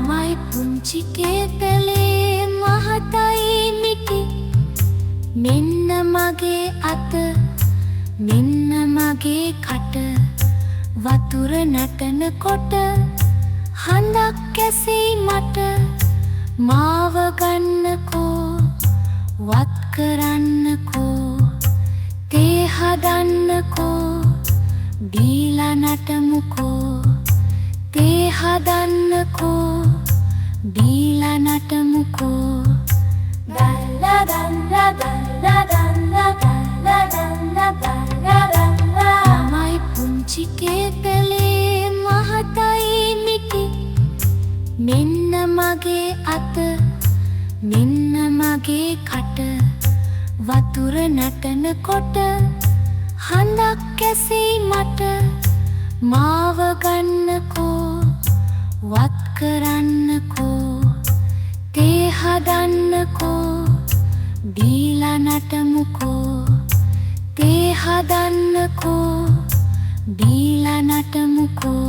මමයි පුංචි කේතලේ මහතයි මිටි මෙන්න මගේ අත මෙන්න මගේ කට වතුර නැටනකොට හඳක් ඇසෙයි මට මාව ගන්නකෝ වත් කරන්නකෝ තේ හදන්නකෝ බීලා නටමුකෝ තේ හදන්නකෝ බීලා නටමුකෝ මමයි පුංචි කේතලේ මහතයි මිටි මෙන්න මගේ අත මෙන්න මගේ කට වතුර නැටනකොට හඳක් ඇසෙයි මට මාව ගන්නකෝ වත් කරන්නකෝ තේ හදන්නකෝ බීලා නටමුකෝ තේ හදන්නකෝ බීලා නටමුකෝ